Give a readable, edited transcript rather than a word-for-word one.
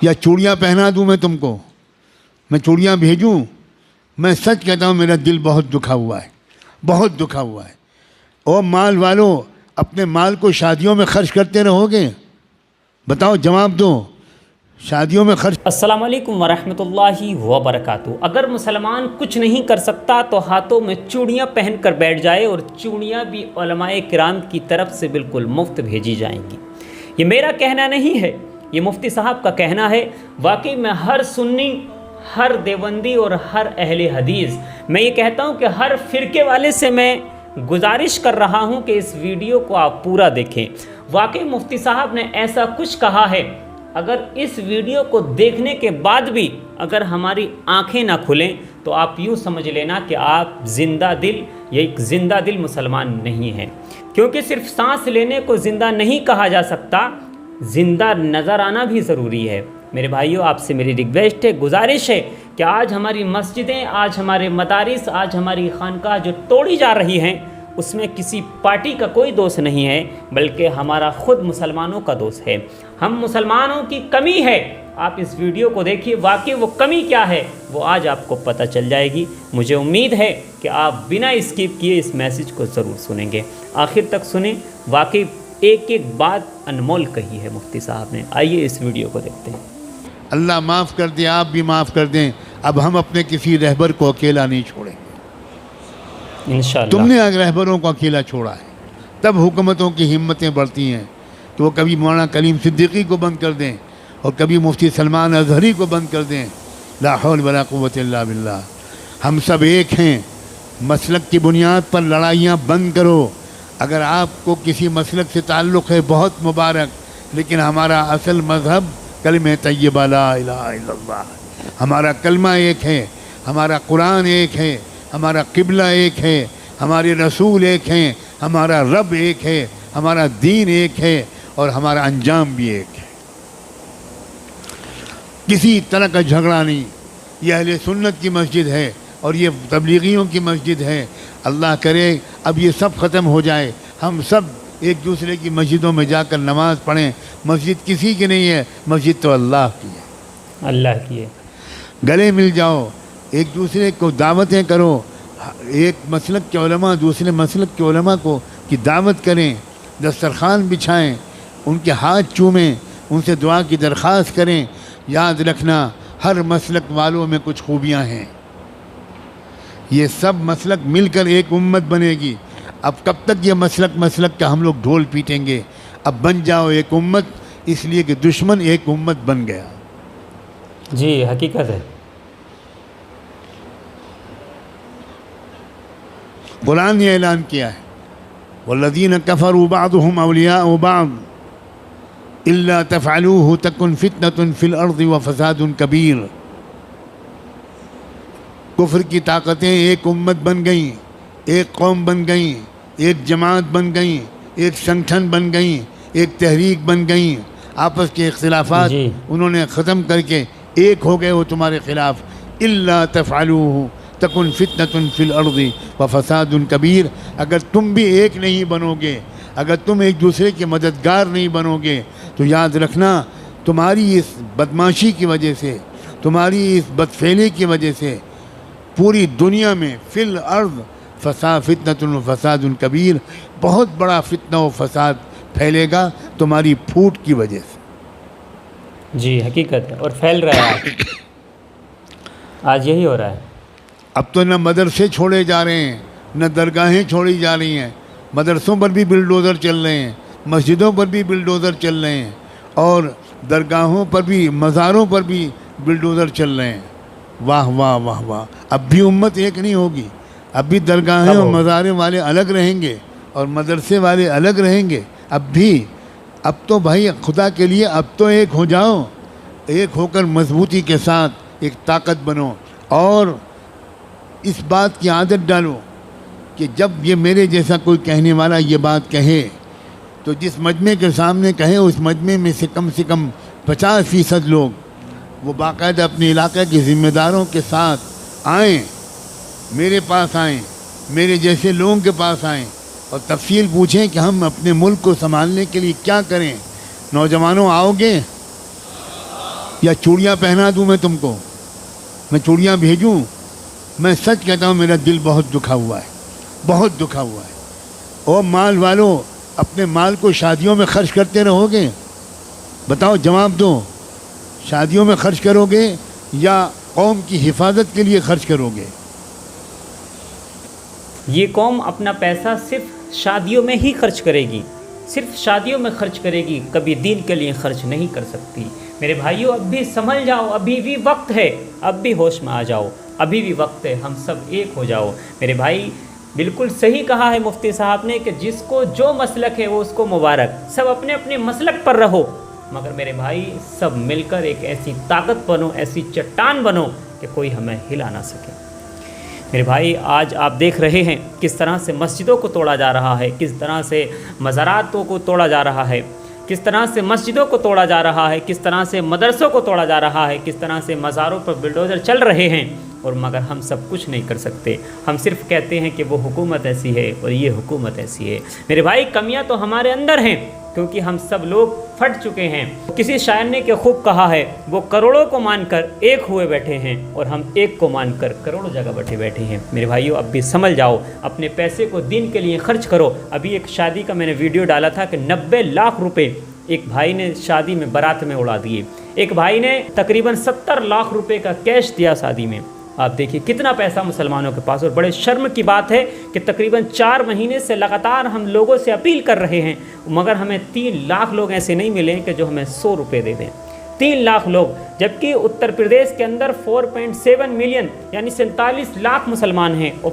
یا چوڑیاں پہنا دوں میں تم کو، میں چوڑیاں بھیجوں؟ میں سچ کہتا ہوں میرا دل بہت دکھا ہوا ہے، بہت دکھا ہوا ہے۔ او مال والو، اپنے مال کو شادیوں میں خرچ کرتے رہو گے؟ بتاؤ، جواب دو، شادیوں میں خرچ۔ السلام علیکم ورحمۃ اللہ وبرکاتہ۔ اگر مسلمان کچھ نہیں کر سکتا تو ہاتھوں میں چوڑیاں پہن کر بیٹھ جائے، اور چوڑیاں بھی علماء کرام کی طرف سے بالکل مفت بھیجی جائیں گی۔ یہ میرا کہنا نہیں ہے، یہ مفتی صاحب کا کہنا ہے۔ واقعی میں ہر سنی، ہر دیوبندی اور ہر اہل حدیث، میں یہ کہتا ہوں کہ ہر فرقے والے سے میں گزارش کر رہا ہوں کہ اس ویڈیو کو آپ پورا دیکھیں۔ واقعی مفتی صاحب نے ایسا کچھ کہا ہے، اگر اس ویڈیو کو دیکھنے کے بعد بھی اگر ہماری آنکھیں نہ کھلیں تو آپ یوں سمجھ لینا کہ آپ زندہ دل یا ایک زندہ دل مسلمان نہیں ہیں، کیونکہ صرف سانس لینے کو زندہ نہیں کہا جا سکتا، زندہ نظر آنا بھی ضروری ہے۔ میرے بھائیوں، آپ سے میری ریکویسٹ ہے، گزارش ہے کہ آج ہماری مسجدیں، آج ہمارے مدارس، آج ہماری خانقاہ جو توڑی جا رہی ہیں، اس میں کسی پارٹی کا کوئی دوست نہیں ہے، بلکہ ہمارا خود مسلمانوں کا دوست ہے۔ ہم مسلمانوں کی کمی ہے۔ آپ اس ویڈیو کو دیکھیے، واقعی وہ کمی کیا ہے وہ آج آپ کو پتہ چل جائے گی۔ مجھے امید ہے کہ آپ بنا اسکپ کیے اس میسج کو ضرور سنیں گے، آخر تک سنیں۔ واقعی ایک ایک بات انمول کہی ہے مفتی صاحب نے۔ آئیے اس ویڈیو کو دیکھتے ہیں۔ اللہ معاف کر دے، آپ بھی معاف کر دیں۔ اب ہم اپنے کسی رہبر کو اکیلا نہیں چھوڑیں گے۔ انشاءاللہ تم نے رہبروں کو اکیلا چھوڑا ہے، تب حکومتوں کی ہمتیں بڑھتی ہیں کہ وہ کبھی مولانا کلیم صدیقی کو بند کر دیں اور کبھی مفتی سلمان اظہری کو بند کر دیں۔ لا حول ولا قوت الا باللہ۔ ہم سب ایک ہیں، مسلک کی بنیاد پر لڑائیاں بند کرو۔ اگر آپ کو کسی مسلک سے تعلق ہے بہت مبارک، لیکن ہمارا اصل مذہب کلمہ طیبہ لا الہ الا اللہ، ہمارا کلمہ ایک ہے، ہمارا قرآن ایک ہے، ہمارا قبلہ ایک ہے، ہمارے رسول ایک ہیں، ہمارا رب ایک ہے، ہمارا دین ایک ہے، اور ہمارا انجام بھی ایک ہے۔ کسی طرح کا جھگڑا نہیں۔ یہ اہل سنت کی مسجد ہے اور یہ تبلیغیوں کی مسجد ہے۔ اللہ کرے اب یہ سب ختم ہو جائے، ہم سب ایک دوسرے کی مسجدوں میں جا کر نماز پڑھیں۔ مسجد کسی کی نہیں ہے، مسجد تو اللہ کی ہے، اللہ کی ہے۔ گلے مل جاؤ، ایک دوسرے کو دعوتیں کرو، ایک مسلک کے علماء دوسرے مسلک کے علماء کو کی دعوت کریں، دسترخوان بچھائیں، ان کے ہاتھ چومیں، ان سے دعا کی درخواست کریں۔ یاد رکھنا، ہر مسلک والوں میں کچھ خوبیاں ہیں، یہ سب مسلک مل کر ایک امت بنے گی۔ اب کب تک یہ مسلک کا ہم لوگ ڈھول پیٹیں گے؟ اب بن جاؤ ایک امت، اس لیے کہ دشمن ایک امت بن گیا۔ جی حقیقت ہے۔ قرآن نے اعلان کیا ہے، والذین کفروا بعضهم اولیاء بعض الا تفعلوه تکن فتنة فی الارض وفساد کبیر۔ کفر کی طاقتیں ایک امت بن گئیں، ایک قوم بن گئیں، ایک جماعت بن گئیں، ایک سنگٹھن بن گئیں، ایک تحریک بن گئیں۔ آپس کے اختلافات انہوں نے ختم کر کے ایک ہو گئے وہ تمہارے خلاف۔ الا تفعلوه تکن فتنة فی الارض وفساد کبیر۔ اگر تم بھی ایک نہیں بنو گے، اگر تم ایک دوسرے کے مددگار نہیں بنو گے، تو یاد رکھنا تمہاری اس بدماشی کی وجہ سے، تمہاری اس بدفعلی کی وجہ سے پوری دنیا میں فی الارض فتنة و فساد کبیر، بہت بڑا فتنہ و فساد پھیلے گا تمہاری پھوٹ کی وجہ سے۔ جی حقیقت ہے، اور پھیل رہا ہے، آج یہی ہو رہا ہے۔ اب تو نہ مدرسے چھوڑے جا رہے ہیں، نہ درگاہیں چھوڑی جا رہی ہیں، مدرسوں پر بھی بلڈوزر چل رہے ہیں، مسجدوں پر بھی بلڈوزر چل رہے ہیں، اور درگاہوں پر بھی، مزاروں پر بھی بلڈوزر چل رہے ہیں۔ واہ واہ واہ واہ۔ اب بھی امت ایک نہیں ہوگی، اب بھی درگاہیں اور مزاریں والے الگ رہیں گے اور مدرسے والے الگ رہیں گے۔ اب تو بھائی خدا کے لیے اب تو ایک ہو جاؤ، ایک ہو کر مضبوطی کے ساتھ ایک طاقت بنو، اور اس بات کی عادت ڈالو کہ جب یہ میرے جیسا کوئی کہنے والا یہ بات کہے تو جس مجمع کے سامنے کہے اس مجمع میں سے کم 50% لوگ وہ باقاعدہ اپنے علاقے کے ذمہ داروں کے ساتھ آئیں، میرے پاس آئیں، میرے جیسے لوگوں کے پاس آئیں اور تفصیل پوچھیں کہ ہم اپنے ملک کو سنبھالنے کے لیے کیا کریں۔ نوجوانوں آؤ گے؟ یا چوڑیاں پہنا دوں میں تم کو، میں چوڑیاں بھیجوں؟ میں سچ کہتا ہوں میرا دل بہت دکھا ہوا ہے، بہت دکھا ہوا ہے۔ او مال والوں، اپنے مال کو شادیوں میں خرچ کرتے رہو گے؟ بتاؤ، جواب دو، شادیوں میں خرچ کرو گے یا قوم کی حفاظت کے لیے خرچ کرو گے؟ یہ قوم اپنا پیسہ صرف شادیوں میں ہی خرچ کرے گی، صرف شادیوں میں خرچ کرے گی، کبھی دین کے لیے خرچ نہیں کر سکتی۔ میرے بھائیوں، اب بھی سنبھل جاؤ، ابھی بھی وقت ہے، اب بھی ہوش میں آ جاؤ، ابھی بھی وقت ہے، ہم سب ایک ہو جاؤ۔ میرے بھائی، بالکل صحیح کہا ہے مفتی صاحب نے کہ جس کو جو مسلک ہے وہ اس کو مبارک، سب اپنے اپنے مسلک پر رہو، مگر میرے بھائی سب مل کر ایک ایسی طاقت بنو، ایسی چٹان بنو کہ کوئی ہمیں ہلا نہ سکے۔ میرے بھائی، آج آپ دیکھ رہے ہیں کس طرح سے مسجدوں کو توڑا جا رہا ہے، کس طرح سے مزاراتوں کو توڑا جا رہا ہے، کس طرح سے مسجدوں کو توڑا جا رہا ہے، کس طرح سے مدرسوں کو توڑا جا رہا ہے، کس طرح سے مزاروں پر بلڈوزر چل رہے ہیں، اور مگر ہم سب کچھ نہیں کر سکتے۔ ہم صرف کہتے ہیں کہ وہ حکومت ایسی ہے اور یہ حکومت ایسی ہے۔ میرے بھائی، کمیاں تو ہمارے اندر ہیں، کیونکہ ہم سب لوگ پھٹ چکے ہیں۔ کسی شاعر نے کہ خوب کہا ہے، وہ کروڑوں کو مان کر ایک ہوئے بیٹھے ہیں اور ہم ایک کو مان کر کروڑوں جگہ بیٹھے ہیں۔ میرے بھائیوں، اب بھی سنبھل جاؤ، اپنے پیسے کو دین کے لیے خرچ کرو۔ ابھی ایک شادی کا میں نے ویڈیو ڈالا تھا کہ 90 لاکھ روپے ایک بھائی نے شادی میں بارات میں اڑا دیے، ایک بھائی نے تقریباً 70 لاکھ روپے کا کیش دیا شادی میں۔ آپ دیکھیے کتنا پیسہ مسلمانوں کے پاس، اور بڑے شرم کی بات ہے کہ تقریباً 4 مہینے سے لگاتار ہم لوگوں سے اپیل کر رہے ہیں، مگر ہمیں 3 لاکھ لوگ ایسے نہیں ملے کہ جو ہمیں 100 روپے دے دیں۔ 3 لاکھ لوگ، جبکہ اتر پردیش کے اندر 4.7 ملین یعنی 47 لاکھ مسلمان ہیں، اور